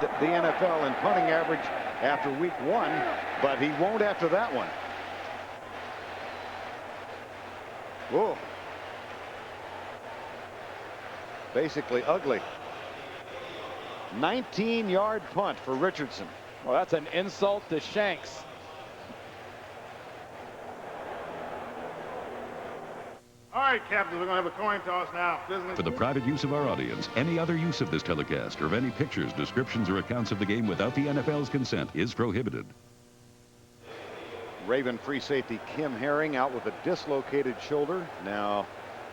the NFL in punting average after week 1, but he won't after that one. Whoa. Basically ugly. 19-yard punt for Richardson. Well, that's an insult to Shanks. All right, Captain, we're going to have a coin toss now. For the private use of our audience, any other use of this telecast or of any pictures, descriptions, or accounts of the game without the NFL's consent is prohibited. Raven free safety Kim Herring out with a dislocated shoulder. Now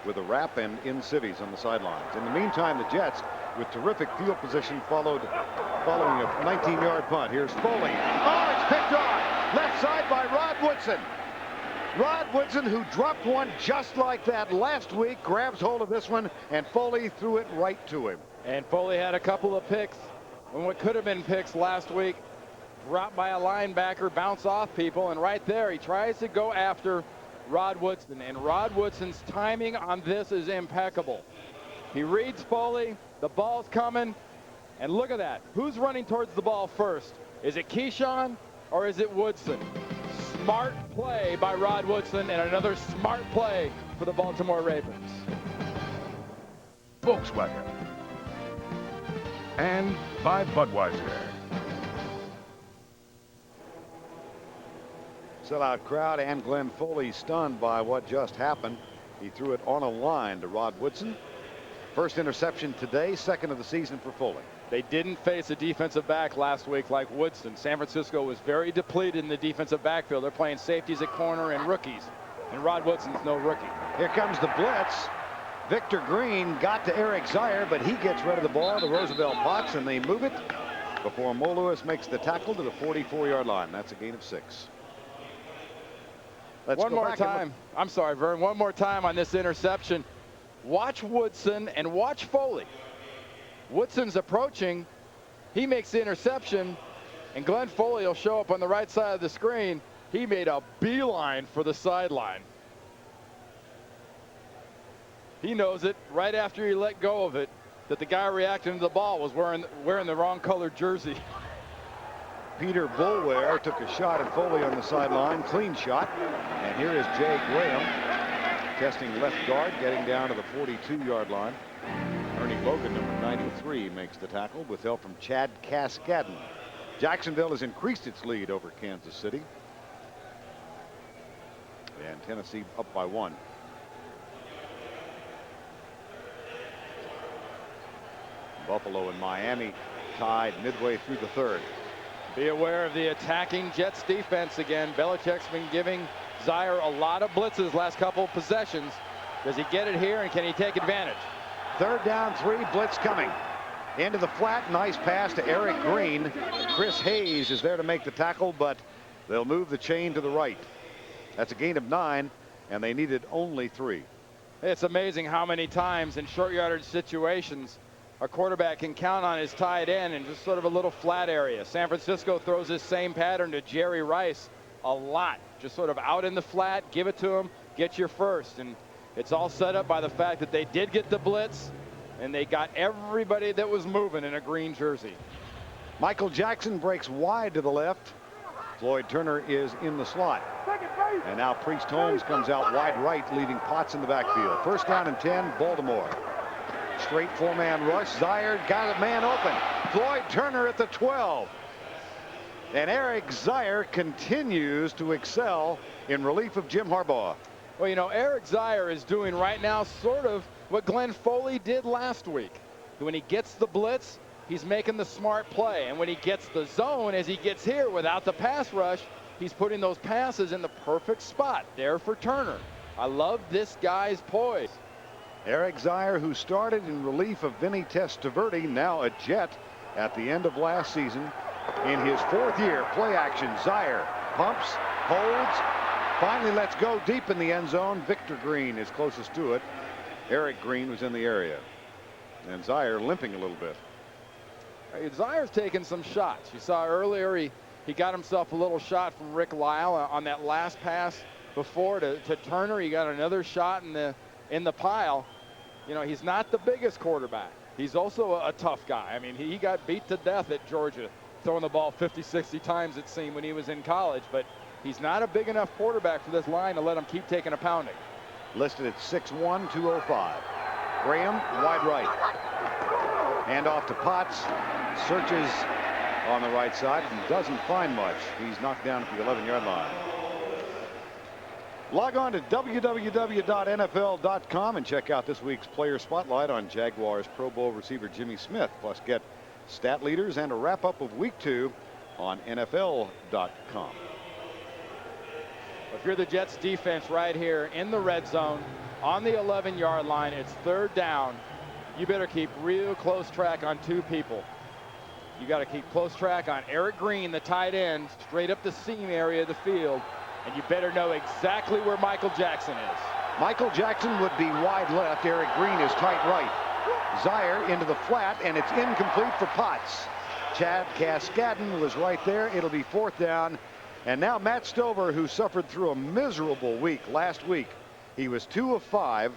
with a wrap and in civvies on the sidelines. In the meantime, the Jets with terrific field position following a 19-yard punt. Here's Foley. Oh, it's picked off. Left side by Rod Woodson. Rod Woodson, who dropped one just like that last week, grabs hold of this one, and Foley threw it right to him. And Foley had a couple of picks, and what could have been picks last week, dropped by a linebacker, bounce off people, and right there he tries to go after Rod Woodson, and Rod Woodson's timing on this is impeccable. He reads Foley, the ball's coming, and look at that. Who's running towards the ball first? Is it Keyshawn or is it Woodson? Smart play by Rod Woodson, and another smart play for the Baltimore Ravens. Volkswagen. And by Budweiser. Sellout crowd, and Glenn Foley stunned by what just happened. He threw it on a line to Rod Woodson. First interception today, second of the season for Foley. They didn't face a defensive back last week like Woodson. San Francisco was very depleted in the defensive backfield. They're playing safeties at corner and rookies, and Rod Woodson's no rookie. Here comes the blitz. Victor Green got to Eric Zier, but he gets rid of the ball to Roosevelt Potts, and they move it before Mo Lewis makes the tackle to the 44-yard line. That's a gain of 6. One more time. I'm sorry, Vern. One more time on this interception. Watch Woodson and watch Foley. Woodson's approaching. He makes the interception, and Glenn Foley will show up on the right side of the screen. He made a beeline for the sideline. He knows it right after he let go of it that the guy reacting to the ball was wearing the wrong colored jersey. Peter Boulware took a shot at Foley on the sideline, clean shot. And here is Jay Graham testing left guard, getting down to the 42-yard line. Ernie Logan, number 93, makes the tackle with help from Chad Cascadden. Jacksonville has increased its lead over Kansas City. And Tennessee up by 1. Buffalo and Miami tied midway through the third. Be aware of the attacking Jets defense again. Belichick's been giving Zier a lot of blitzes last couple of possessions. Does he get it here, and can he take advantage? Third down, 3, blitz coming. Into the flat, nice pass to Eric Green. Chris Hayes is there to make the tackle, but they'll move the chain to the right. That's a gain of 9, and they needed only 3. It's amazing how many times in short yardage situations a quarterback can count on his tight end in just sort of a little flat area. San Francisco throws this same pattern to Jerry Rice a lot. Just sort of out in the flat, give it to him, get your first. And it's all set up by the fact that they did get the blitz, and they got everybody that was moving in a green jersey. Michael Jackson breaks wide to the left. Floyd Turner is in the slot. And now Priest Holmes comes out wide right, leaving Potts in the backfield. First down and 10, Baltimore. Straight 4-man rush. Zier got a man open. Floyd Turner at the 12. And Eric Zier continues to excel in relief of Jim Harbaugh. Well, you know, Eric Zier is doing right now sort of what Glenn Foley did last week. When he gets the blitz, he's making the smart play. And when he gets the zone, as he gets here without the pass rush, he's putting those passes in the perfect spot there for Turner. I love this guy's poise. Eric Zier, who started in relief of Vinny Testaverde, now a Jet at the end of last season. In his 4th year, play action, Zier pumps, holds, finally lets go deep in the end zone. Victor Green is closest to it. Eric Green was in the area. And Zier limping a little bit. Zier's taking some shots. You saw earlier he got himself a little shot from Rick Lyle on that last pass before to Turner. He got another shot in the pile. You know, he's not the biggest quarterback. he's also a tough guy. I mean, he got beat to death at Georgia, throwing the ball 50, 60 times, it seemed, when he was in college. But he's not a big enough quarterback for this line to let him keep taking a pounding. Listed at 6'1", 205. Graham, wide right. Hand off to Potts. Searches on the right side and doesn't find much. He's knocked down at the 11-yard line. Log on to www.nfl.com and check out this week's player spotlight on Jaguars Pro Bowl receiver Jimmy Smith. Plus get stat leaders and a wrap-up of week 2 on NFL.com. If you're the Jets defense right here in the red zone on the 11-yard line, it's 3rd down. You better keep real close track on 2 people. You got to keep close track on Eric Green, the tight end, straight up the seam area of the field. And you better know exactly where Michael Jackson is. Michael Jackson would be wide left. Eric Green is tight right. Zaire into the flat, and it's incomplete for Potts. Chad Cascadden was right there. It'll be 4th down. And now Matt Stover, who suffered through a miserable week last week. He was 2 of 5.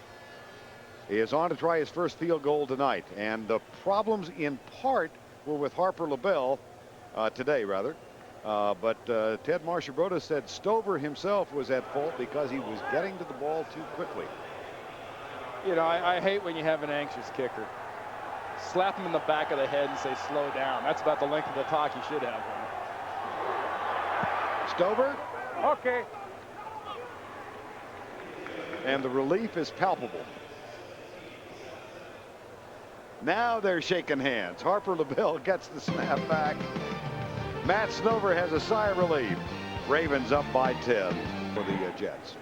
He is on to try his first field goal tonight. And the problems in part were with Harper LaBelle today, rather. But Ted Marchibroda said Stover himself was at fault because he was getting to the ball too quickly. You know, I hate when you have an anxious kicker. Slap him in the back of the head and say, slow down. That's about the length of the talk you should have. Stover. Okay. And the relief is palpable. Now they're shaking hands. Harper LaBelle gets the snap back. Matt Stover has a sigh of relief. Ravens up by 10 for the Jets.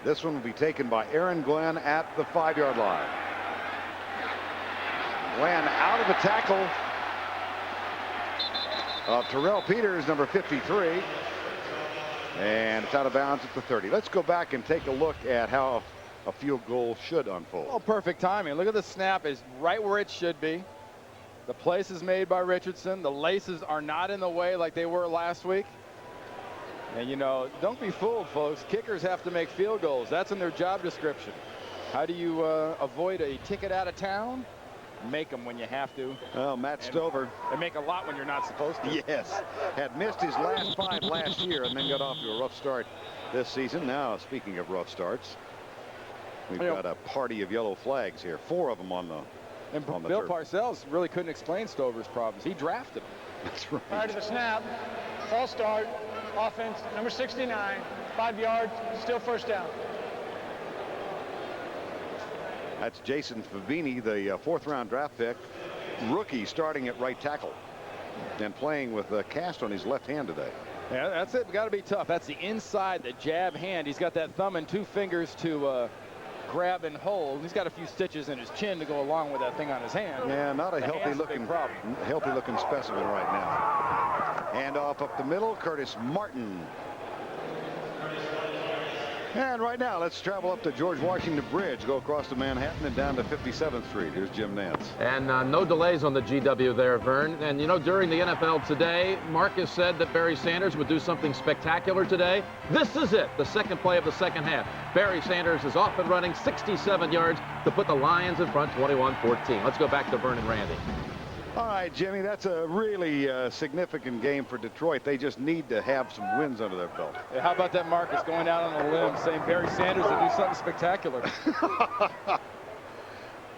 This one will be taken by Aaron Glenn at the 5-yard line. Glenn out of the tackle of Terrell Peters, number 53. And it's out of bounds at the 30. Let's go back and take a look at how a field goal should unfold. Oh, perfect timing. Look at the snap is right where it should be. The place is made by Richardson. The laces are not in the way like they were last week. And, you know, don't be fooled, folks. Kickers have to make field goals. That's in their job description. How do you avoid a ticket out of town? Make them when you have to. Well, Matt Stover. And make a lot when you're not supposed to. Yes. Had missed his last 5 last year and then got off to a rough start this season. Now, speaking of rough starts, we've got a party of yellow flags here. 4 of them on the And Bill Parcells really couldn't explain Stover's problems. He drafted him. That's right. Prior to the snap, false start, offense, number 69, 5 yards, still 1st down. That's Jason Fabini, the 4th-round draft pick, rookie, starting at right tackle and playing with a cast on his left hand today. Yeah, that's it. Got to be tough. That's the inside, the jab hand. He's got that thumb and 2 fingers to grab and hold. He's got a few stitches in his chin to go along with that thing on his hand. Yeah, not a healthy looking specimen right now. Hand off up the middle, Curtis Martin. And right now, let's travel up to George Washington Bridge, go across to Manhattan and down to 57th Street. Here's Jim Nance. And no delays on the GW there, Vern. And, you know, during the NFL today, Marcus said that Barry Sanders would do something spectacular today. This is it, the second play of the second half. Barry Sanders is off and running 67 yards to put the Lions in front 21-14. Let's go back to Vern and Randy. All right, Jimmy, that's a really significant game for Detroit. They just need to have some wins under their belt. Yeah, how about that, Marcus, going out on a limb saying Barry Sanders will do something spectacular.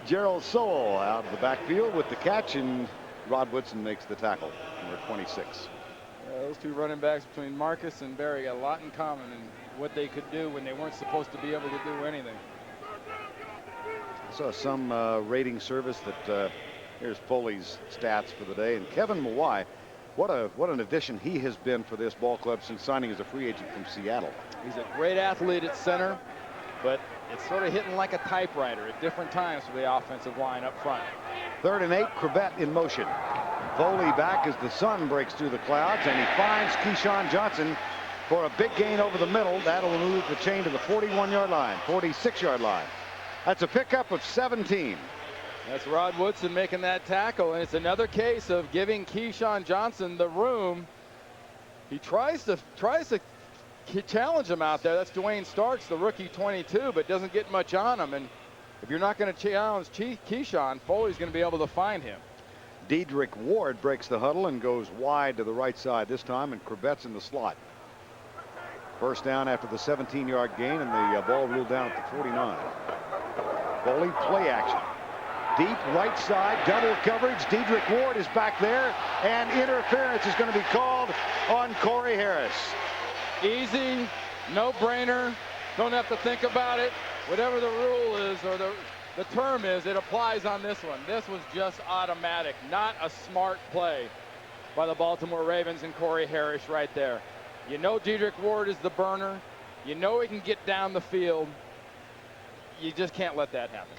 Gerald Sowell out of the backfield with the catch, and Rod Woodson makes the tackle, number 26. Those 2 running backs between Marcus and Barry got a lot in common in what they could do when they weren't supposed to be able to do anything. I saw some rating service that here's Foley's stats for the day, and Kevin Mawai, what an addition he has been for this ball club since signing as a free agent from Seattle. He's a great athlete at center, but it's sort of hitting like a typewriter at different times for the offensive line up front. 3rd and 8, Crevette in motion. Foley back as the sun breaks through the clouds, and he finds Keyshawn Johnson for a big gain over the middle. That'll move the chain to the 41-yard line, 46-yard line. That's a pickup of 17. That's Rod Woodson making that tackle, and it's another case of giving Keyshawn Johnson the room. He tries to challenge him out there. That's Dwayne Starks, the rookie 22, but doesn't get much on him. And If you're not going to challenge Keyshawn, Foley's going to be able to find him. Dedrick Ward breaks the huddle and goes wide to the right side this time, and Corbett's in the slot. First down after the 17-yard gain, and the ball ruled down at the 49. Foley, play action. Deep right side, double coverage. Dedrick Ward is back there, and interference is going to be called on Corey Harris. Easy, no-brainer. Don't have to think about it. Whatever the rule is, or the term is, it applies on this one. This was just automatic, not a smart play by the Baltimore Ravens and Corey Harris right there. You know Dedrick Ward is the burner. You know he can get down the field. You just can't let that happen.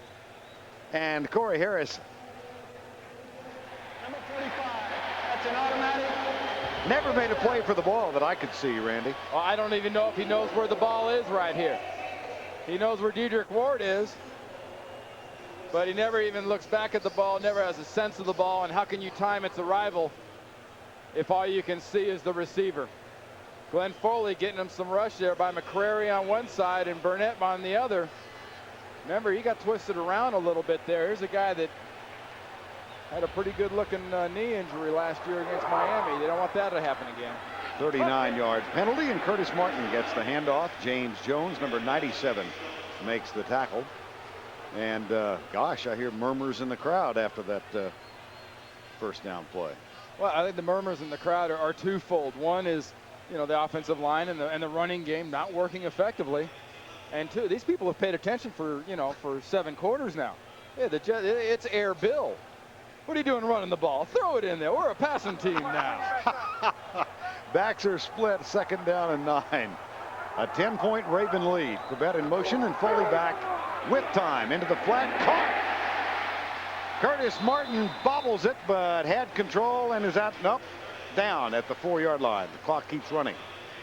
And Corey Harris, Number 45. That's an automatic. never made a play for the ball that I could see, Randy. Well, I don't even know if he knows where the ball is right here. He knows where Dedrick Ward is, but he never even looks back at the ball, never has a sense of the ball. And how can you time its arrival if all you can see is the receiver? Glenn Foley getting him some rush there by McCrary on one side and Burnett on the other. Remember, he got twisted around a little bit there. Here's a guy that had a pretty good looking knee injury last year against Miami. They don't want that to happen again. 39 yards penalty, and Curtis Martin gets the handoff. James Jones, number 97, makes the tackle. And gosh, I hear murmurs in the crowd after that first down play. Well, I think the murmurs in the crowd are twofold. One is, you know, the offensive line and the running game not working effectively. And two, these people have paid attention for 7 quarters now. Yeah, it's Air Bill. What are you doing running the ball? Throw it in there. We're a passing team now. Backs are split, second down and 9. A 10-point Raven lead. Corbett in motion and Foley back with time into the flat. Caught. Curtis Martin bobbles it, but had control and is out. Nope. Down at the 4-yard line. The clock keeps running.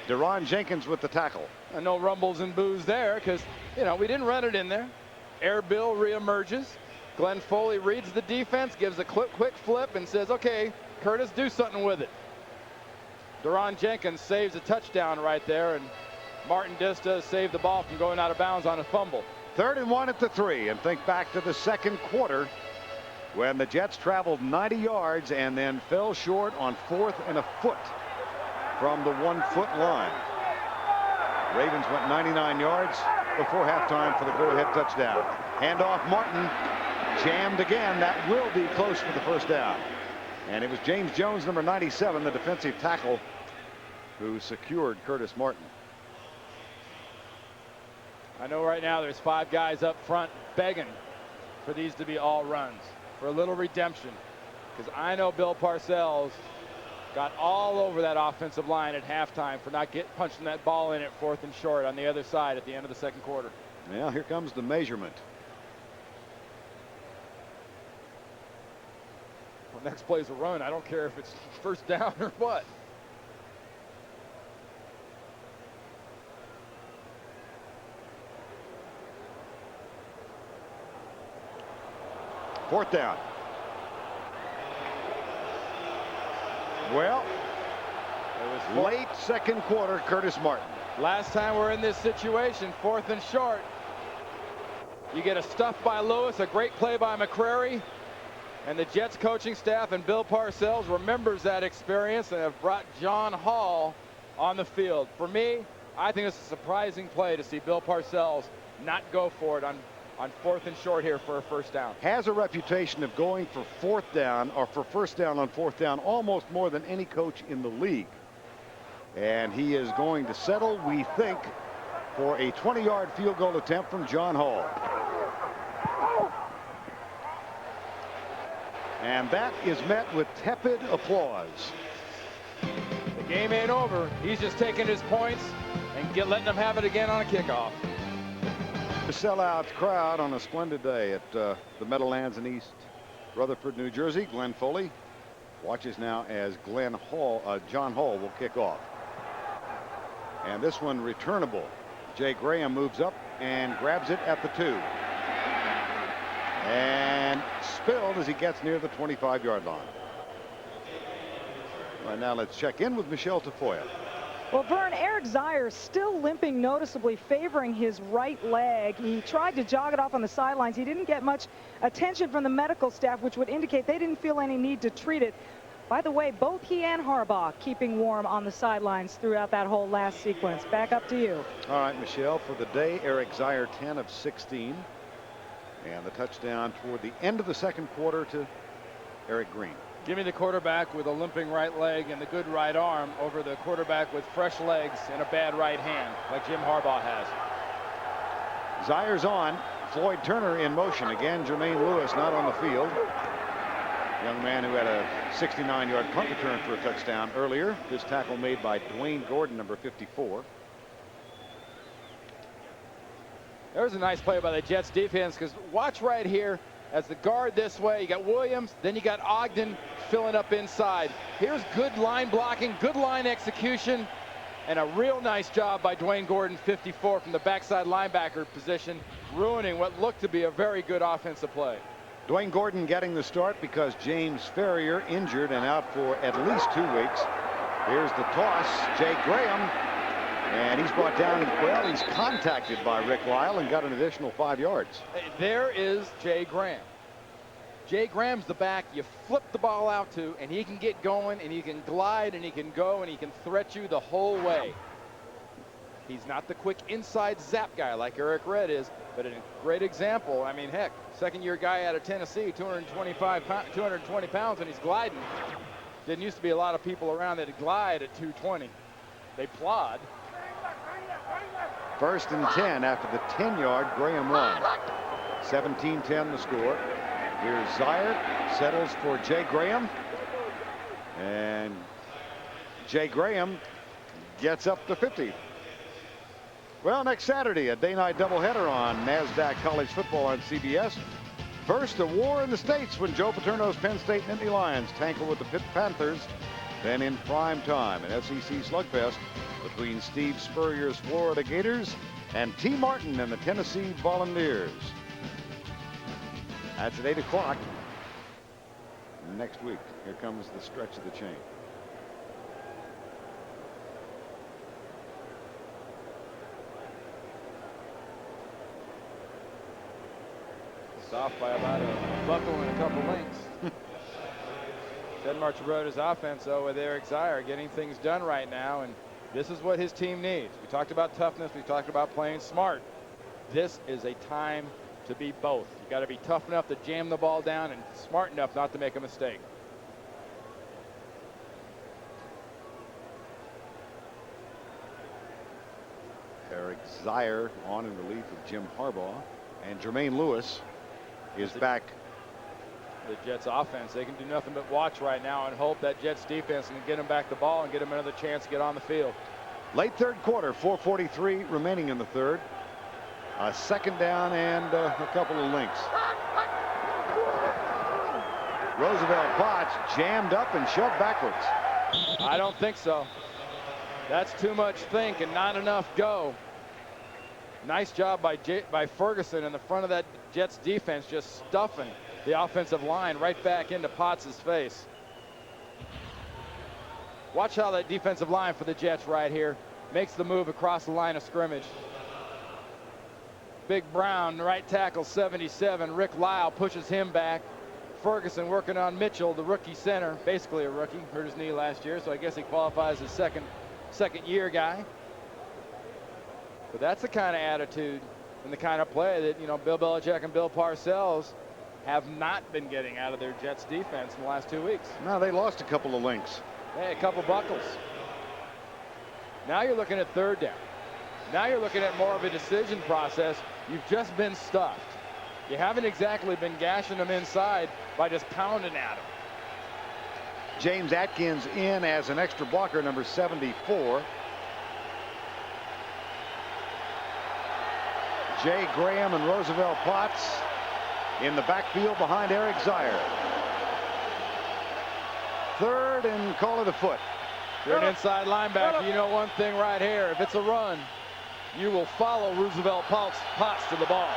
Deron Jenkins with the tackle. And no rumbles and boos there because, we didn't run it in there. Air Bill reemerges. Glenn Foley reads the defense, gives a quick flip and says, okay, Curtis, do something with it. Deron Jenkins saves a touchdown right there, and Martin Dista saved the ball from going out of bounds on a fumble. 3rd and 1 at the 3, and think back to the second quarter when the Jets traveled 90 yards and then fell short on 4th and a foot from the 1-foot line. Ravens went 99 yards before halftime for the go-ahead touchdown. Handoff, Martin jammed again. That will be close for the first down. And it was James Jones, number 97, the defensive tackle, who secured Curtis Martin. I know right now there's 5 guys up front begging for these to be all runs, for a little redemption. Because I know Bill Parcells got all over that offensive line at halftime for not punching that ball in at 4th and short on the other side at the end of the second quarter. Well, here comes the measurement. Well, next play's a run. I don't care if it's first down or what. Fourth down. Well, it was late second quarter, Curtis Martin. Last time we're in this situation, 4th and short. You get a stuff by Lewis, a great play by McCrary, and the Jets coaching staff and Bill Parcells remembers that experience and have brought John Hall on the field. For me, I think it's a surprising play to see Bill Parcells not go for it on 4th and short here for a first down. Has a reputation of going for 4th down or for first down on 4th down almost more than any coach in the league. And he is going to settle, we think, for a 20-yard field goal attempt from John Hall. And that is met with tepid applause. The game ain't over. He's just taking his points and letting them have it again on a kickoff. The sellout crowd on a splendid day at the Meadowlands in East Rutherford, New Jersey. Glenn Foley watches now as John Hall will kick off. And this one returnable. Jay Graham moves up and grabs it at the 2. And spilled as he gets near the 25-yard line. All right, now let's check in with Michelle Tafoya. Well, Vern, Eric Zier still limping noticeably, favoring his right leg. He tried to jog it off on the sidelines. He didn't get much attention from the medical staff, which would indicate they didn't feel any need to treat it. By the way, both he and Harbaugh keeping warm on the sidelines throughout that whole last sequence. Back up to you. All right, Michelle, for the day, Eric Zier 10 of 16. And the touchdown toward the end of the second quarter to Eric Green. Give me the quarterback with a limping right leg and the good right arm over the quarterback with fresh legs and a bad right hand, like Jim Harbaugh has. Zier's on. Floyd Turner in motion. Again, Jermaine Lewis not on the field. Young man who had a 69-yard punt return for a touchdown earlier. This tackle made by Dwayne Gordon, number 54. There's a nice play by the Jets defense, because watch right here. As the guard this way, you got Williams, then you got Ogden filling up inside. Here's good line blocking, good line execution, and a real nice job by Dwayne Gordon, 54, from the backside linebacker position, ruining what looked to be a very good offensive play. Dwayne Gordon getting the start because James Ferrier injured and out for at least 2 weeks. Here's the toss, Jay Graham, and he's brought down. Well, he's contacted by Rick Lyle and got an additional 5 yards. There is Jay Graham. Jay Graham's the back you flip the ball out to, and he can get going, and he can glide, and he can go, and he can threat you the whole way. He's not the quick inside zap guy like Eric Red is, but a great example. I mean, heck, second-year guy out of Tennessee, 220 pounds, and he's gliding. Didn't used to be a lot of people around that glide at 220. They plod. 1st and 10 after the 10-yard Graham run. 17-10 the score. Here's Zier, settles for Jay Graham, and Jay Graham gets up to 50. Well, next Saturday, a day-night doubleheader on NASDAQ College Football on CBS. First, a war in the States when Joe Paterno's Penn State Nittany Lions tackle with the Pitt Panthers. Then in prime time, an SEC slugfest between Steve Spurrier's Florida Gators and T. Martin and the Tennessee Volunteers. That's at 8 o'clock next week. Here comes the stretch of the chain. It's off by about a buckle and a couple links. Ted Marchibroda's offense, though, with Eric Zier getting things done right now, and this is what his team needs. We talked about toughness. We talked about playing smart. This is a time to be both. You got to be tough enough to jam the ball down and smart enough not to make a mistake. Eric Zier on in relief of Jim Harbaugh, and Jermaine Lewis is back. The Jets offense, they can do nothing but watch right now and hope that Jets defense can get them back the ball and get them another chance to get on the field. Late third quarter, 4:43 remaining in the third. A second down and a couple of links. Roosevelt Potts jammed up and shoved backwards. I don't think so. That's too much think and not enough go. Nice job by Ferguson in the front of that Jets defense, just stuffing the offensive line right back into Potts' face. Watch how that defensive line for the Jets right here makes the move across the line of scrimmage. Big Brown, right tackle, 77. Rick Lyle pushes him back. Ferguson working on Mitchell, the rookie center, basically a rookie, hurt his knee last year, so I guess he qualifies as second year guy. But that's the kind of attitude and the kind of play that, you know, Bill Belichick and Bill Parcells have not been getting out of their Jets defense in the last 2 weeks. No, they lost a couple of links. Hey, a couple buckles. Now you're looking at third down. Now you're looking at more of a decision process. You've just been stuffed. You haven't exactly been gashing them inside by just pounding at them. James Atkins in as an extra blocker, number 74. Jay Graham and Roosevelt Potts in the backfield behind Eric Zier. Third and call it a foot. You're an inside linebacker. You know one thing right here. If it's a run, you will follow Roosevelt Potts to the ball.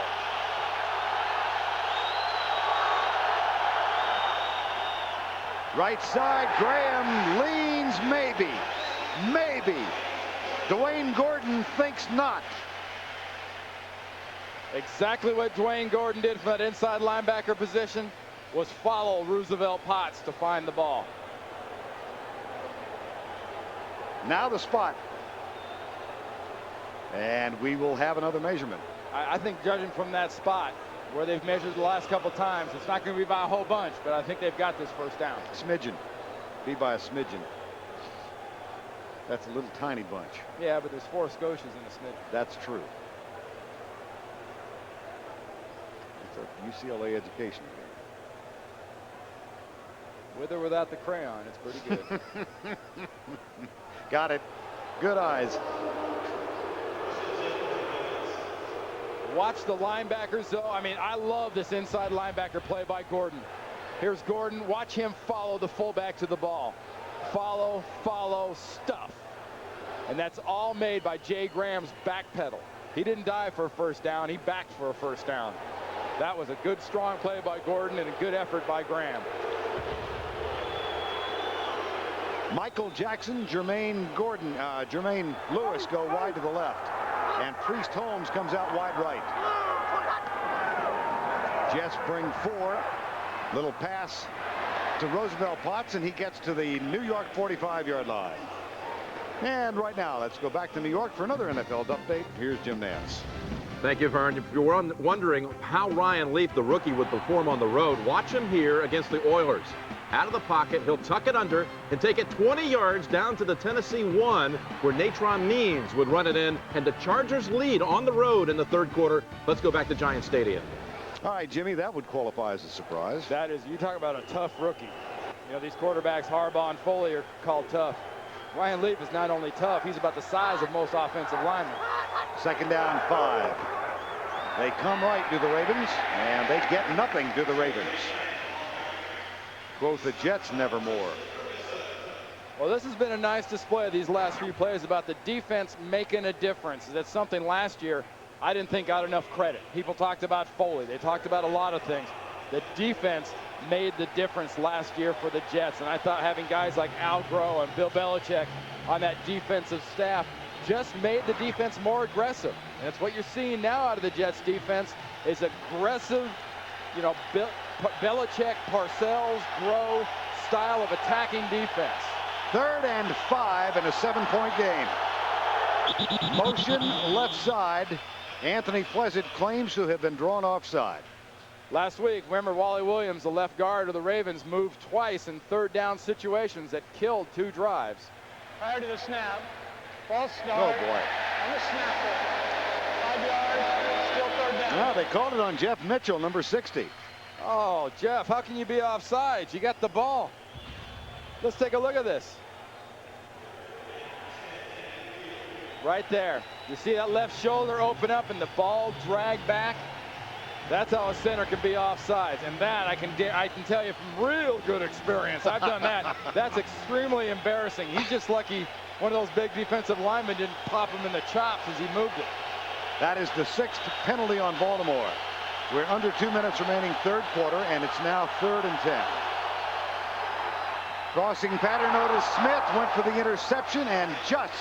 Right side, Graham leans, maybe. Dwayne Gordon thinks not. Exactly what Dwayne Gordon did from that inside linebacker position was follow Roosevelt Potts to find the ball. Now the spot. And we will have another measurement. I think judging from that spot where they've measured the last couple times, it's not going to be by a whole bunch, but I think they've got this first down. Smidgen. Be by a smidgen. That's a little tiny bunch. Yeah, but there's 4 Scotias in the smidgen. That's true. It's a UCLA education. With or without the crayon, it's pretty good. Got it. Good eyes. Watch the linebackers, though. I mean, I love this inside linebacker play by Gordon. Here's Gordon. Watch him follow the fullback to the ball. Follow, follow, stuff. And that's all made by Jay Graham's back pedal. He didn't dive for a first down. He backed for a first down. That was a good, strong play by Gordon and a good effort by Graham. Michael Jackson, Jermaine Lewis go wide to the left. And Priest Holmes comes out wide right. Jets bring 4. Little pass to Roosevelt Potts, and he gets to the New York 45-yard line. And right now, let's go back to New York for another NFL update. Here's Jim Nantz. Thank you, Vern. If you're wondering how Ryan Leaf, the rookie, would perform on the road, watch him here against the Oilers. Out of the pocket, he'll tuck it under and take it 20 yards down to the Tennessee 1, where Natron Means would run it in, and the Chargers lead on the road in the third quarter. Let's go back to Giant Stadium. All right, Jimmy, that would qualify as a surprise. That is, you talk about a tough rookie. You know, these quarterbacks, Harbaugh and Foley, are called tough. Ryan Leaf is not only tough, he's about the size of most offensive linemen. Second down, 5. They come right to the Ravens, and they get nothing to the Ravens. Both the Jets nevermore. Well, this has been a nice display of these last few plays about the defense making a difference. That's something last year I didn't think got enough credit. People talked about Foley. They talked about a lot of things. The defense made the difference last year for the Jets, and I thought having guys like Al Groh and Bill Belichick on that defensive staff just made the defense more aggressive. And it's what you're seeing now out of the Jets defense is aggressive, you know, Belichick, Parcells, Groh style of attacking defense. 3rd and 5 in a 7-point game. Motion left side. Anthony Pleasant claims to have been drawn offside. Last week, remember Wally Williams, the left guard of the Ravens, moved twice in 3rd down situations that killed 2 drives. Prior to the snap, false Oh, start. boy. On the snapper. 5 yards, still 3rd down. Now they called it on Jeff Mitchell, number 60. Oh, Jeff, how can you be offside? You got the ball. Let's take a look at this. Right there. You see that left shoulder open up and the ball drag back? That's how a center can be offsides. And that I can tell you from real good experience. I've done that. That's extremely embarrassing. He's just lucky one of those big defensive linemen didn't pop him in the chops as he moved it. That is the 6th penalty on Baltimore. We're under 2 minutes remaining, 3rd quarter, and it's now 3rd and 10. Crossing pattern, Otis Smith went for the interception and just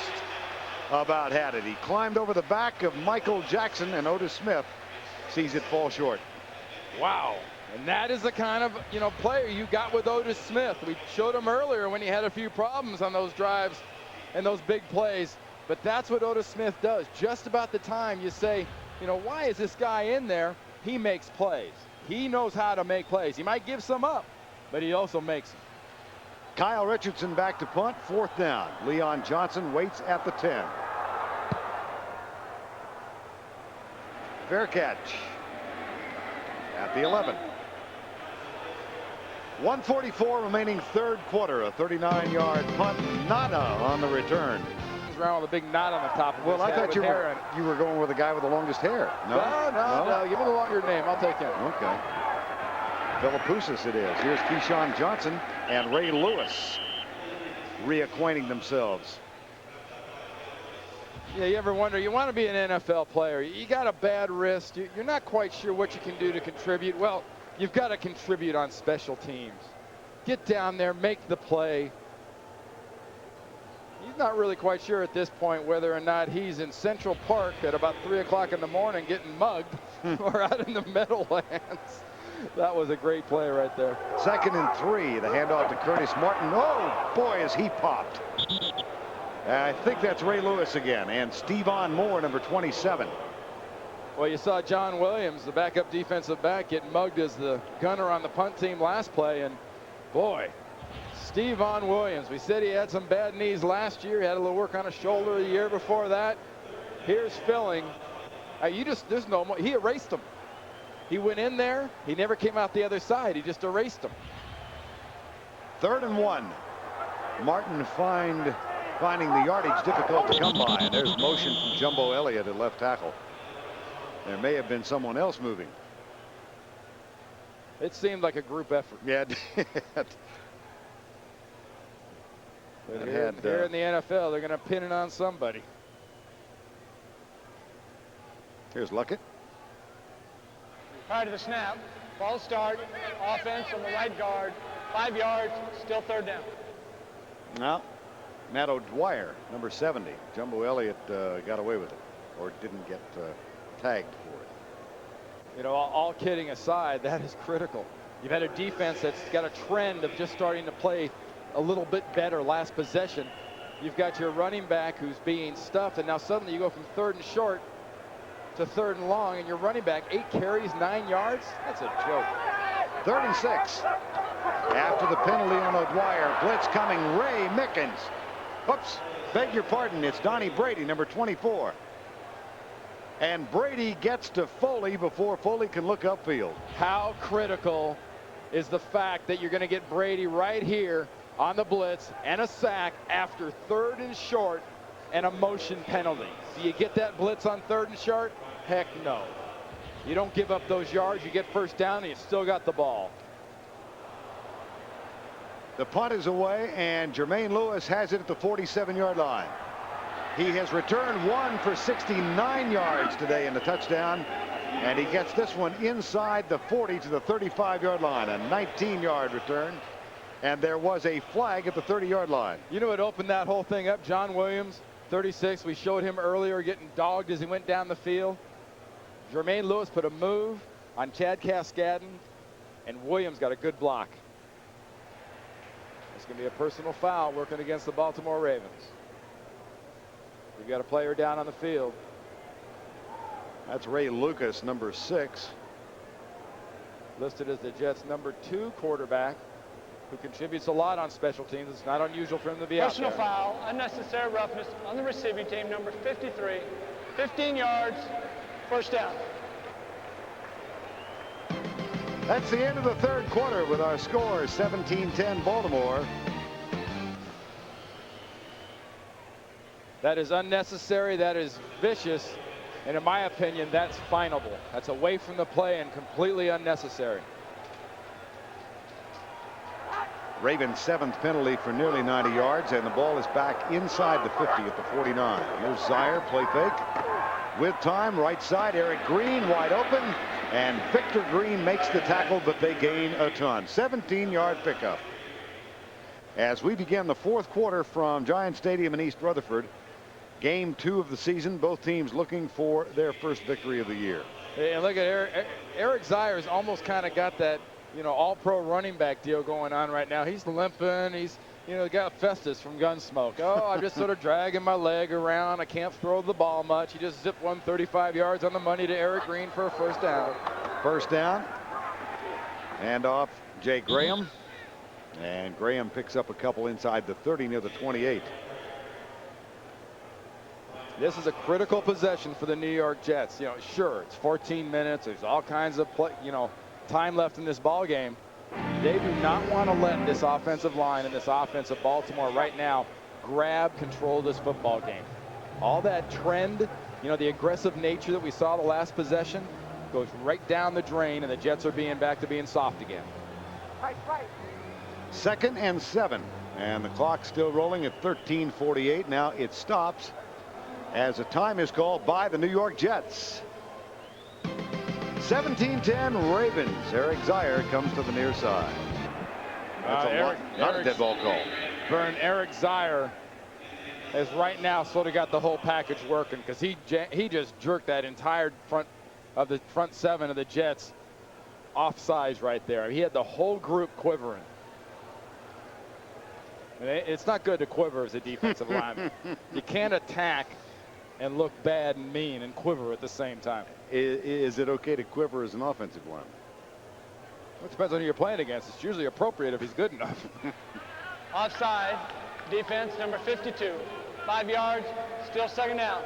about had it. He climbed over the back of Michael Jackson, and Otis Smith sees it fall short. Wow. And that is the kind of, you know, player you got with Otis Smith. We showed him earlier when he had a few problems on those drives and those big plays. But that's what Otis Smith does. Just about the time you say, you know, why is this guy in there? He makes plays. He knows how to make plays. He might give some up, but he also makes them. Kyle Richardson back to punt, 4th down. Leon Johnson waits at the 10. Fair catch at the 11. 1:44 remaining, 3rd quarter. A 39-yard punt. Nada on the return. He's around with a big knot on the top of his Well, I head thought with you hair in it. were going with the guy with the longest hair. No. Give me the longer name. I'll take him. Okay. Philippoussis it is. Here's Keyshawn Johnson and Ray Lewis reacquainting themselves. Yeah, you ever wonder, you want to be an NFL player. You got a bad wrist. You're not quite sure what you can do to contribute. Well, you've got to contribute on special teams. Get down there, make the play. He's not really quite sure at this point whether or not he's in Central Park at about 3 o'clock in the morning getting mugged or out in the Meadowlands. That was a great play right there. 2nd and 3. The handoff to Curtis Martin. Oh, boy, is he popped. I think that's Ray Lewis again, and Stevan Moore, number 27. Well, you saw John Williams, the backup defensive back, get mugged as the gunner on the punt team last play, and boy, Stevan Williams. We said he had some bad knees last year. He had a little work on his shoulder the year before that. Here's filling. There's no more. He erased him. He went in there. He never came out the other side. He just erased him. 3rd and 1. Martin finding the yardage difficult to come by. And there's motion from Jumbo Elliott at left tackle. There may have been someone else moving. It seemed like a group effort. Yeah. But here in the NFL, they're going to pin it on somebody. Here's Luckett. Prior to the snap, false start, offense on the right guard, 5 yards, still 3rd down. Now, Matt O'Dwyer, number 70. Jumbo Elliott got away with it, or didn't get tagged for it. You know, all kidding aside, that is critical. You've had a defense that's got a trend of just starting to play a little bit better last possession. You've got your running back who's being stuffed, and now suddenly you go from 3rd and short to 3rd and long, and your running back 8 carries, 9 yards. That's a joke. 3rd and 6. After the penalty on O'Dwyer, blitz coming. Ray Mickens. Oops, beg your pardon. It's Donnie Brady, number 24. And Brady gets to Foley before Foley can look upfield. How critical is the fact that you're going to get Brady right here on the blitz and a sack after 3rd and short and a motion penalty? Do you get that blitz on 3rd and short? Heck no. You don't give up those yards. You get 1st down and you still got the ball. The punt is away, and Jermaine Lewis has it at the 47-yard line. He has returned 1 for 69 yards today in the touchdown, and he gets this one inside the 40 to the 35-yard line, a 19-yard return, and there was a flag at the 30-yard line. You know what opened that whole thing up? John Williams, 36. We showed him earlier getting dogged as he went down the field. Jermaine Lewis put a move on Chad Cascadden, and Williams got a good block. It's going to be a personal foul working against the Baltimore Ravens. We've got a player down on the field. That's Ray Lucas, number 6. Listed as the Jets' number 2 quarterback, who contributes a lot on special teams. It's not unusual for him to be out there. Personal foul, unnecessary roughness on the receiving team, number 53. 15 yards, 1st down. That's the end of the 3rd quarter with our score 17-10 Baltimore. That is unnecessary. That is vicious. And in my opinion, that's finable. That's away from the play and completely unnecessary. Ravens' 7th penalty for nearly 90 yards, and the ball is back inside the 50 at the 49. Here's Zaire, play fake. With time, right side, Eric Green wide open, and Victor Green makes the tackle, but they gain a ton. 17-yard pickup. As we begin the 4th quarter from Giant Stadium in East Rutherford, game 2 of the season, both teams looking for their first victory of the year. And look at Eric Zaire's almost kind of got that, you know, all-pro running back deal going on right now. He's limping. He's, you know, got Festus from Gunsmoke. Oh, I'm just sort of dragging my leg around. I can't throw the ball much. He just zipped 135 yards on the money to Eric Green for a 1st down. 1st down. And off Jay Graham. And Graham picks up a couple inside the 30 near the 28. This is a critical possession for the New York Jets. You know, sure, it's 14 minutes. There's all kinds of time left in this ball game. They do not want to let this offensive line and this offense of Baltimore right now grab control of this football game. All that trend, you know, the aggressive nature that we saw the last possession goes right down the drain, and the Jets are back to being soft again. Right. 2nd and 7, and the clock still rolling at 13:48. Now it stops as a time is called by the New York Jets. 17-10 Ravens. Eric Zaire comes to the near side. That's not a dead ball call. Vern, Eric Zaire has right now sort of got the whole package working, because he just jerked that entire front seven of the Jets off sides right there. He had the whole group quivering. And it's not good to quiver as a defensive lineman. You can't attack and look bad and mean and quiver at the same time. Is it okay to quiver as an offensive lineman? Well, it depends on who you're playing against. It's usually appropriate if he's good enough. Offside, defense, number 52. 5 yards, still second down.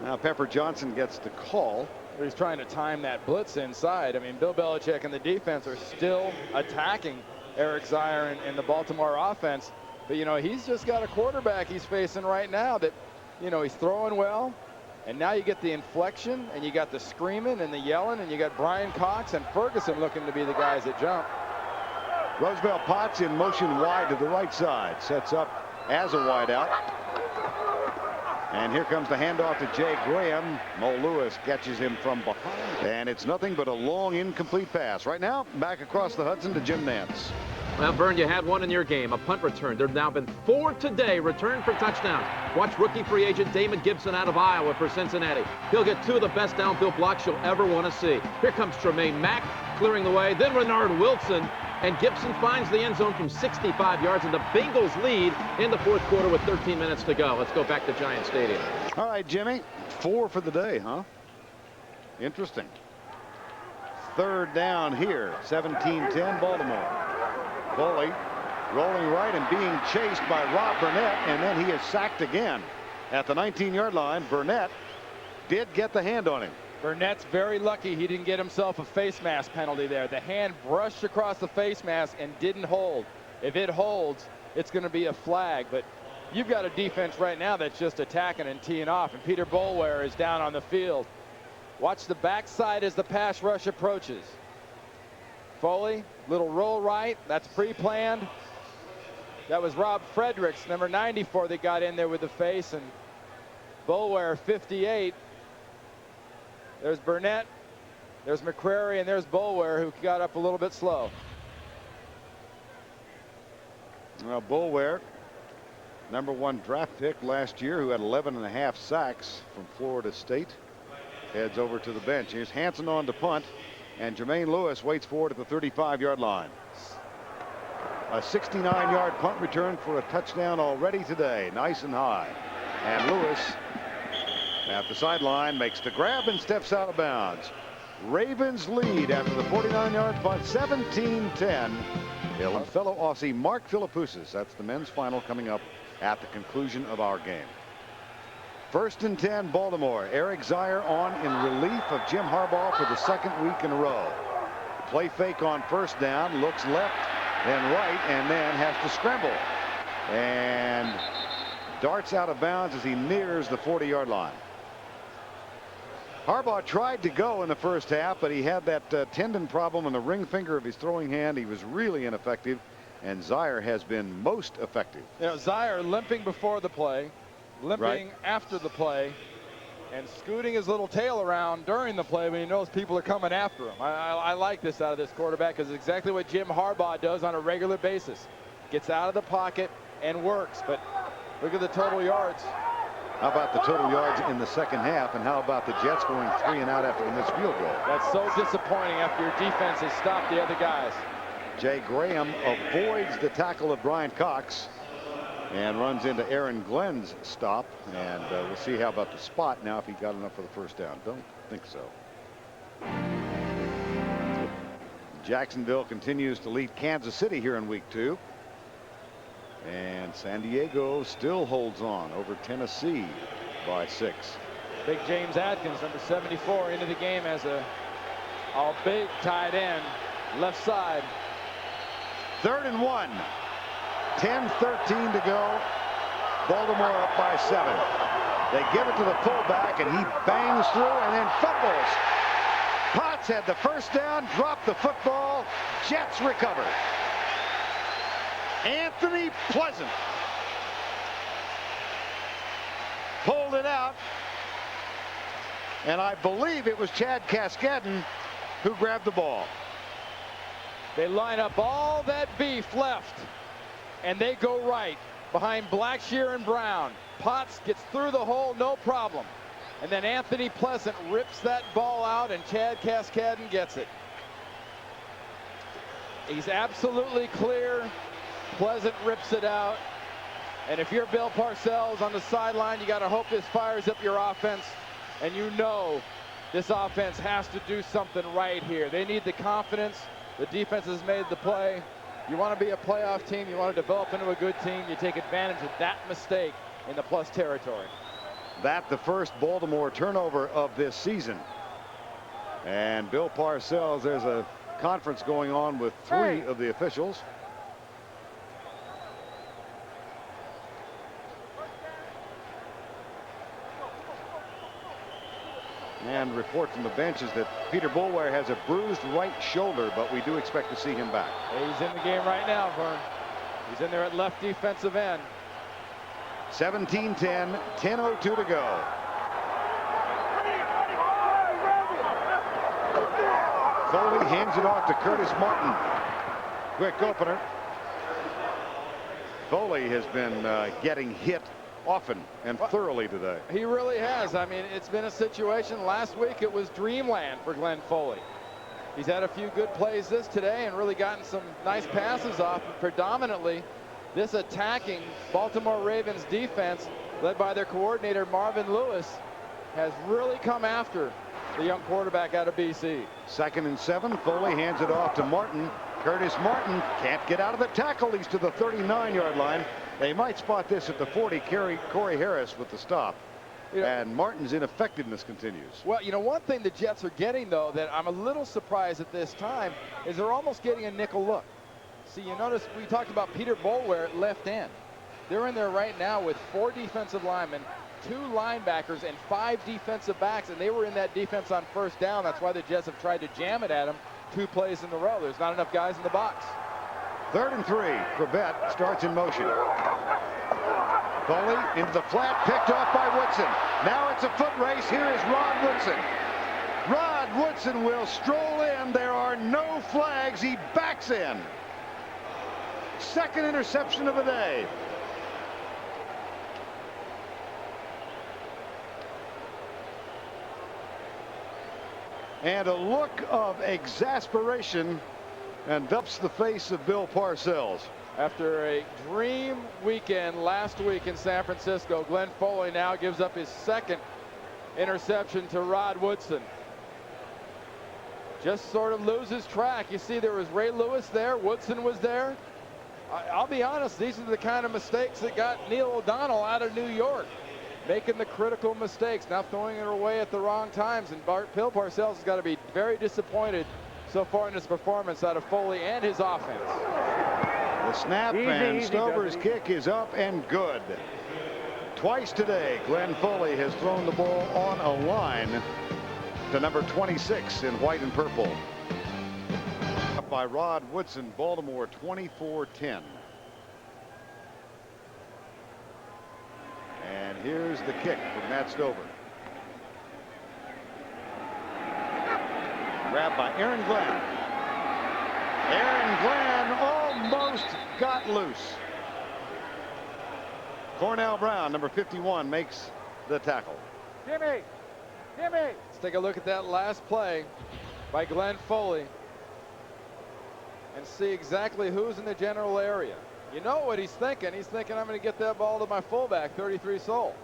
Now Pepper Johnson gets the call. He's trying to time that blitz inside. I mean, Bill Belichick and the defense are still attacking Eric Zier and the Baltimore offense. But, you know, he's just got a quarterback he's facing right now that, you know, he's throwing well. And now you get the inflection, and you got the screaming and the yelling, and you got Brian Cox and Ferguson looking to be the guys that jump. Roosevelt Potts in motion wide to the right side. Sets up as a wideout. And here comes the handoff to Jay Graham. Mo Lewis catches him from behind. And it's nothing but a long incomplete pass. Right now, back across the Hudson to Jim Nance. Well, Vern, you had one in your game, a punt return. There have now been 4 today returned for touchdowns. Watch rookie free agent Damon Gibson out of Iowa for Cincinnati. He'll get 2 of the best downfield blocks you'll ever want to see. Here comes Tremaine Mack clearing the way, then Renard Wilson. And Gibson finds the end zone from 65 yards, and the Bengals lead in the 4th quarter with 13 minutes to go. Let's go back to Giant Stadium. All right, Jimmy. 4 for the day, huh? Interesting. 3rd down here. 17-10 Baltimore. Foley rolling right and being chased by Rob Burnett, and then he is sacked again at the 19-yard line. Burnett did get the hand on him. Burnett's very lucky he didn't get himself a face mask penalty there. The hand brushed across the face mask and didn't hold. If it holds, it's going to be a flag. But you've got a defense right now that's just attacking and teeing off, and Peter Boulware is down on the field. Watch the backside as the pass rush approaches. Foley, little roll right. That's pre-planned. That was Rob Fredericks, number 94, that got in there with the face, and Boulware, 58. There's Burnett, there's McCrary, and there's Boulware, who got up a little bit slow. Well, Boulware, number 1 draft pick last year, who had 11.5 sacks from Florida State, heads over to the bench. Here's Hanson on to punt, and Jermaine Lewis waits for it at the 35-yard line. A 69-yard punt return for a touchdown already today. Nice and high. And Lewis at the sideline makes the grab and steps out of bounds. Ravens lead after the 49-yard punt, 17-10. Fellow Aussie Mark Philippoussis. That's the men's final coming up at the conclusion of our game. 1st and 10 Baltimore. Eric Zier on in relief of Jim Harbaugh for the 2nd week in a row. Play fake on 1st down, looks left then right, and then has to scramble and darts out of bounds as he nears the 40-yard line. Harbaugh tried to go in the 1st half, but he had that tendon problem in the ring finger of his throwing hand. He was really ineffective, and Zier has been most effective. You know, Zier limping before the play, limping Right. after the play, and scooting his little tail around during the play when he knows people are coming after him. I like this out of this quarterback, because it's exactly what Jim Harbaugh does on a regular basis. Gets out of the pocket and works. But look at the total yards. How about the total yards in the 2nd half, and how about the Jets going 3 and out after the missed field goal? That's so disappointing after your defense has stopped the other guys. Jay Graham avoids the tackle of Brian Cox and runs into Aaron Glenn's stop, and we'll see how about the spot now if he got enough for the 1st down. Don't think so. Jacksonville continues to lead Kansas City here in week 2. And San Diego still holds on over Tennessee by 6. Big James Atkins, number 74, into the game as a big tight end, left side. 3rd and 1. 10-13 to go. Baltimore up by 7. They give it to the fullback, and he bangs through and then fumbles. Potts had the 1st down, dropped the football. Jets recover. Anthony Pleasant pulled it out, and I believe it was Chad Cascadden who grabbed the ball. They line up all that beef left, and they go right. behind Blackshear and Brown. Potts gets through the hole, no problem. And then Anthony Pleasant rips that ball out, and Chad Cascadden gets it. He's absolutely clear. Pleasant rips it out. And if you're Bill Parcells on the sideline, you got to hope this fires up your offense. And you know this offense has to do something right here. They need the confidence. The defense has made the play. You want to be a playoff team. You want to develop into a good team. You take advantage of that mistake in the plus territory. That the first Baltimore turnover of this season. And Bill Parcells, there's a conference going on with three of the officials. And report from the bench is that Peter Boulware has a bruised right shoulder, but we do expect to see him back. He's in the game right now, Vern. He's in there at left defensive end. 17-10, 10:02 to go. Foley hands it off to Curtis Martin. Quick opener. Foley has been getting hit often and thoroughly today. He really has. I mean, it's been a situation. Last week it was dreamland for Glenn Foley. He's had a few good plays today and really gotten some nice passes off. But predominantly, this attacking Baltimore Ravens defense, led by their coordinator Marvin Lewis, has really come after the young quarterback out of BC. 2nd and 7. Foley hands it off to Martin. Curtis Martin can't get out of the tackle. He's to the 39-yard line. They might spot this at the 40. Corey Harris with the stop. And Martin's ineffectiveness continues. Well, you know, one thing the Jets are getting, though, that I'm a little surprised at this time, is they're almost getting a nickel look. See, you notice we talked about Peter Boulware at left end. They're in there right now with 4 defensive linemen, 2 linebackers, and 5 defensive backs, and they were in that defense on first down. That's why the Jets have tried to jam it at them 2 plays in a row. There's not enough guys in the box. 3rd and 3. Corbett starts in motion. Foley into the flat, picked off by Woodson. Now it's a foot race. Here is Rod Woodson. Rod Woodson will stroll in. There are no flags. He backs in. 2nd interception of the day. And a look of exasperation envelops the face of Bill Parcells. After a dream weekend last week in San Francisco, Glenn Foley now gives up his 2nd interception to Rod Woodson. Just sort of loses track. You see, there was Ray Lewis there. Woodson was there. I'll be honest, these are the kind of mistakes that got Neil O'Donnell out of New York. Making the critical mistakes, not throwing it away at the wrong times. And Bill Parcells has got to be very disappointed so far in his performance out of Foley and his offense. The snap and Stover's kick is up and good. Twice today, Glenn Foley has thrown the ball on a line to number 26 in white and purple. Up by Rod Woodson, Baltimore 24-10. And here's the kick from Matt Stover. Grabbed by Aaron Glenn. Aaron Glenn almost got loose. Cornell Brown, number 51, makes the tackle. Gimme! Let's take a look at that last play by Glenn Foley and see exactly who's in the general area. You know what he's thinking. He's thinking, I'm going to get that ball to my fullback, 33 Soul.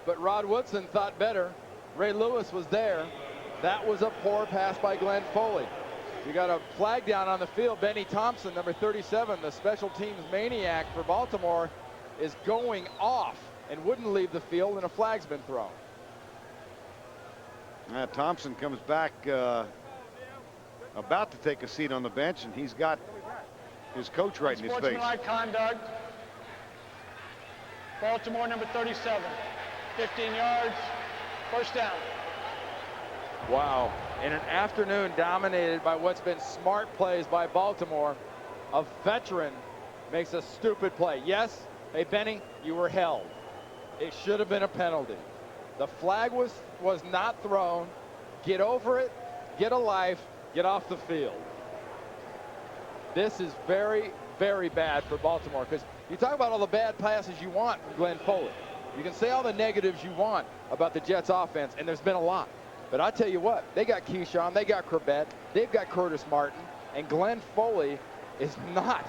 But Rod Woodson thought better. Ray Lewis was there. That was a poor pass by Glenn Foley. You got a flag down on the field. Benny Thompson, number 37, the special teams maniac for Baltimore, is going off and wouldn't leave the field, and a flag's been thrown. Thompson comes back about to take a seat on the bench, and he's got his coach right in his face. Sportsmanlike conduct. Baltimore, number 37. 15 yards. First down. Wow. In an afternoon dominated by what's been smart plays by Baltimore, a veteran makes a stupid play. Yes, hey, Benny, you were held. It should have been a penalty. The flag was not thrown. Get over it. Get a life. Get off the field. This is very, very bad for Baltimore because You talk about all the bad passes you want from Glenn Foley. You can say all the negatives you want about the Jets offense, and there's been a lot. But I tell you what, they got Keyshawn, they got Corbett, they've got Curtis Martin, and Glenn Foley is not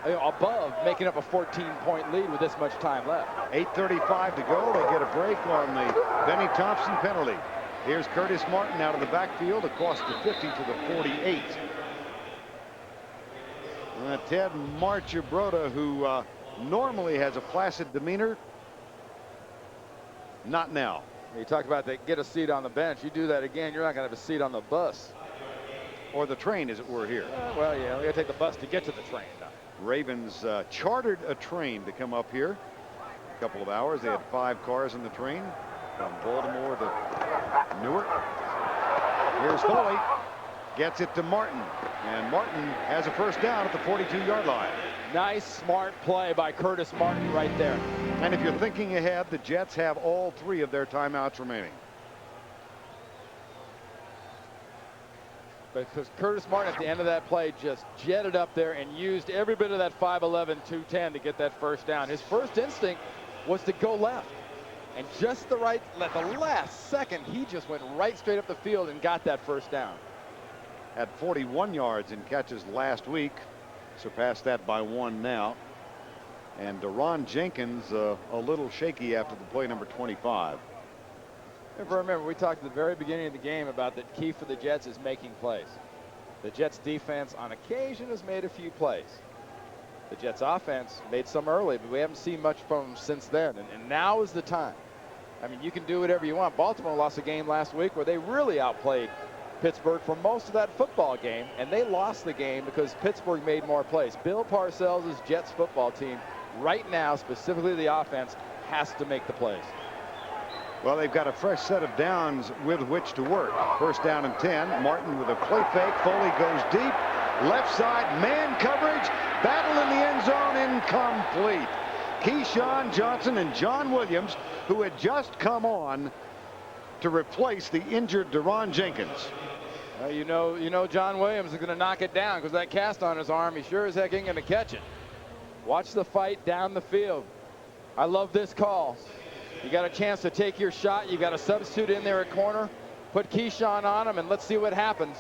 above making up a 14-point lead with this much time left. 8:35 to go. They get a break on the Benny Thompson penalty. Here's Curtis Martin out of the backfield across the 50 to the 48. Ted Marchibroda, who normally has a placid demeanor, not now. You talk about that, get a seat on the bench. You do that again, you're not going to have a seat on the bus. Or the train, as it were, here. Well, yeah, we got to take the bus to get to the train. Ravens chartered a train to come up here. A couple of hours. They had 5 cars in the train from Baltimore to Newark. Here's Foley. Gets it to Martin. And Martin has a first down at the 42-yard line. Nice, smart play by Curtis Martin right there. And if you're thinking ahead, the Jets have all 3 of their timeouts remaining. Because Curtis Martin at the end of that play just jetted up there and used every bit of that 5'11", 210 to get that first down. His first instinct was to go left. And just at the last second, he just went right straight up the field and got that first down. Had 41 yards in catches last week. Surpassed that by 1 now. And Deron Jenkins a little shaky after the play number 25. If you remember, we talked at the very beginning of the game about the key for the Jets is making plays. The Jets defense on occasion has made a few plays. The Jets offense made some early, but we haven't seen much from them since then. And now is the time. I mean, you can do whatever you want. Baltimore lost a game last week where they really outplayed Pittsburgh for most of that football game, and they lost the game because Pittsburgh made more plays. Bill Parcells' Jets football team right now, specifically the offense, has to make the plays. Well, they've got a fresh set of downs with which to work. First down and 10. Martin with a play fake. Foley goes deep. Left side, man coverage. Battle in the end zone, incomplete. Keyshawn Johnson and John Williams, who had just come on to replace the injured Deron Jenkins. You know John Williams is going to knock it down because that cast on his arm, he sure as heck ain't going to catch it. Watch the fight down the field. I love this call. You got a chance to take your shot. You got a substitute in there at corner. Put Keyshawn on him and let's see what happens.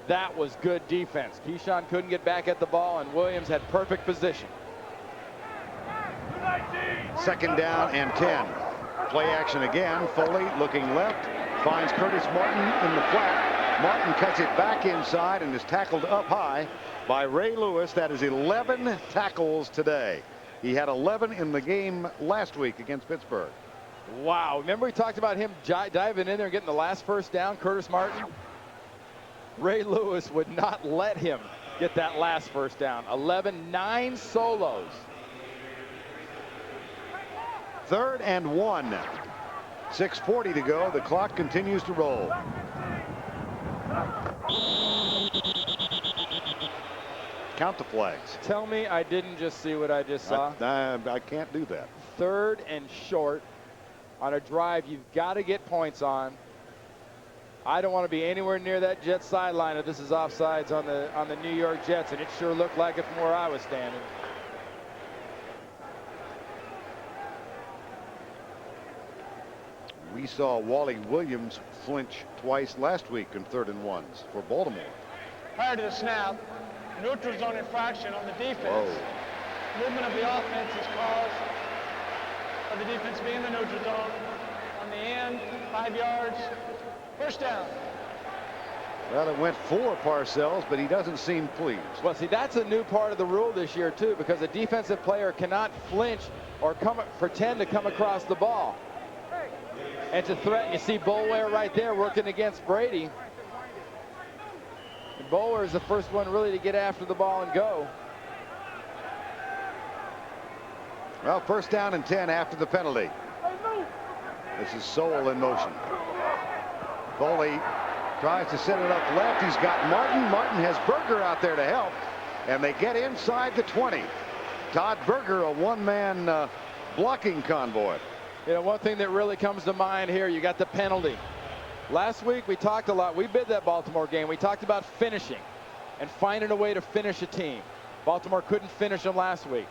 That was good defense. Keyshawn couldn't get back at the ball and Williams had perfect position. Second down and 10. Play action again. Foley looking left. Finds Curtis Martin in the flat. Martin cuts it back inside and is tackled up high by Ray Lewis. That is 11 tackles today. He had 11 in the game last week against Pittsburgh. Wow. Remember we talked about him diving in there and getting the last first down, Curtis Martin? Ray Lewis would not let him get that last first down. 11, 9 solos. 3rd and 1. 6:40 to go. The clock continues to roll. Count the flags. Tell me I didn't just see what I just saw. I can't do that. 3rd and short on a drive you've got to get points on. I don't want to be anywhere near that Jets sideline if this is offsides on the New York Jets, and it sure looked like it from where I was standing. We saw Wally Williams flinch twice last week in 3rd and 1s for Baltimore. Prior to the snap, neutral zone infraction on the defense. Whoa. Movement of the offense is caused by the defense being in the neutral zone. On the end, 5 yards, first down. Well, it went for Parcells, but he doesn't seem pleased. Well, see, that's a new part of the rule this year, too, because a defensive player cannot flinch or pretend to come across the ball. And to threaten, you see Boulware right there working against Brady. And Boulware is the first one really to get after the ball and go. Well, first down and 10 after the penalty. This is Sowell in motion. Foley tries to set it up left. He's got Martin. Martin has Berger out there to help. And they get inside the 20. Todd Berger, a one-man blocking convoy. You know, one thing that really comes to mind here, you got the penalty. Last week we talked a lot. We bid that Baltimore game. We talked about finishing and finding a way to finish a team. Baltimore couldn't finish them last week.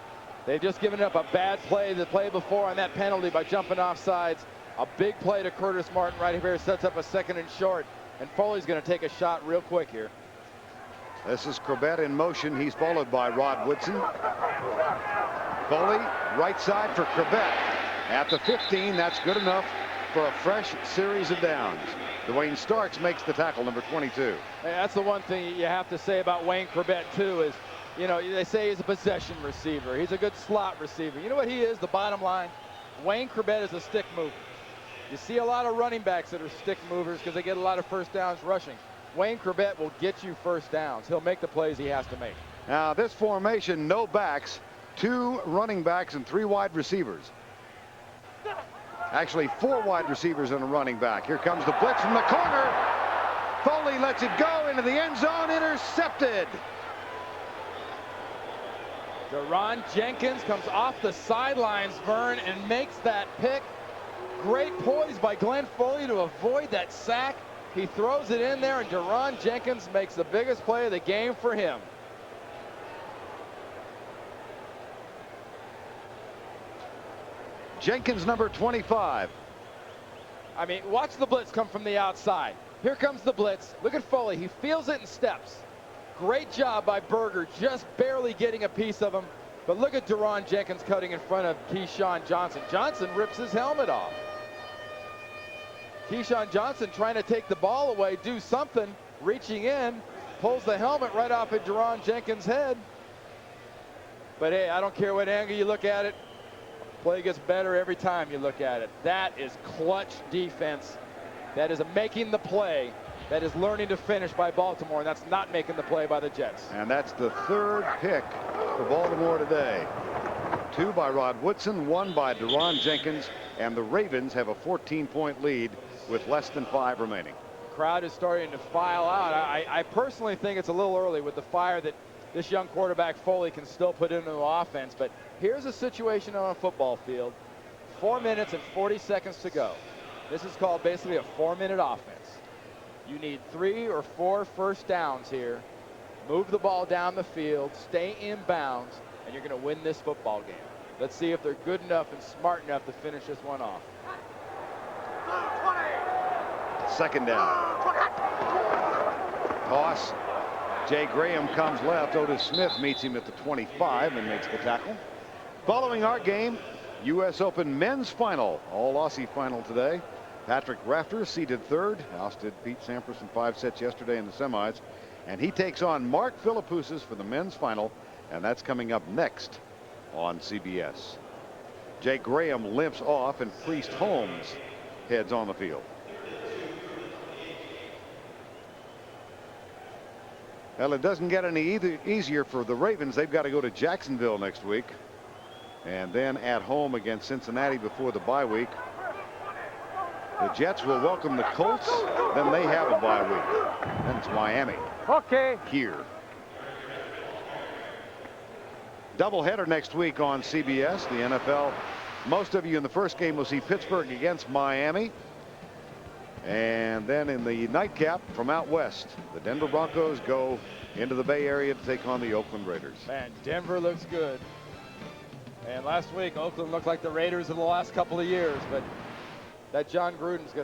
They've just given up a bad play the play before on that penalty by jumping off sides. A big play to Curtis Martin right here sets up a 2nd and short. And Foley's going to take a shot real quick here. This is Corbett in motion. He's followed by Rod Woodson. Foley, right side for Corbett. At the 15, that's good enough for a fresh series of downs. Dwayne Starks makes the tackle, number 22. Hey, that's the one thing you have to say about Wayne Corbett, too, is, you know, they say he's a possession receiver. He's a good slot receiver. You know what he is, the bottom line? Wayne Corbett is a stick mover. You see a lot of running backs that are stick movers because they get a lot of first downs rushing. Wayne Corbett will get you first downs. He'll make the plays he has to make. Now, this formation, no backs, 2 running backs and 3 wide receivers. Actually, 4 wide receivers and a running back. Here comes the blitz from the corner. Foley lets it go into the end zone, intercepted. Deron Jenkins comes off the sidelines, Vern, and makes that pick. Great poise by Glenn Foley to avoid that sack. He throws it in there, and Deron Jenkins makes the biggest play of the game for him. Jenkins, number 25. I mean, watch the blitz come from the outside. Here comes the blitz. Look at Foley. He feels it and steps. Great job by Berger, just barely getting a piece of him. But look at Deron Jenkins cutting in front of Keyshawn Johnson. Johnson rips his helmet off. Keyshawn Johnson trying to take the ball away, do something, reaching in, pulls the helmet right off of Deron Jenkins' head. But hey, I don't care what angle you look at it. Play gets better every time you look at it. That is clutch defense. That is a making the play. That is learning to finish by Baltimore, and that's not making the play by the Jets. And that's the 3rd pick for Baltimore today. 2 by Rod Woodson, 1 by Deron Jenkins, and the Ravens have a 14-point lead with less than 5 remaining. The crowd is starting to file out. I personally think it's a little early with the fire that this young quarterback Foley can still put into the offense. But here's a situation on a football field. 4 minutes and 40 seconds to go. This is called basically a 4-minute offense. You need 3 or 4 first downs here. Move the ball down the field, stay in bounds, and you're going to win this football game. Let's see if they're good enough and smart enough to finish this one off. 2nd down. Toss. Jay Graham comes left. Otis Smith meets him at the 25 and makes the tackle. Following our game, U.S. Open men's final. All Aussie final today. Patrick Rafter seeded 3rd. Ousted Pete Sampras in 5 sets yesterday in the semis. And he takes on Mark Philippoussis for the men's final. And that's coming up next on CBS. Jay Graham limps off and Priest Holmes heads on the field. Well, it doesn't get any easier for the Ravens. They've got to go to Jacksonville next week. And then at home against Cincinnati before the bye week. The Jets will welcome the Colts. Then they have a bye week. Then it's Miami. Okay. Here. Doubleheader next week on CBS. The NFL. Most of you in the first game will see Pittsburgh against Miami. And then in the nightcap from out west, the Denver Broncos go into the Bay Area to take on the Oakland Raiders. Man, Denver looks good. And last week, Oakland looked like the Raiders of the last couple of years. But that John Gruden's going to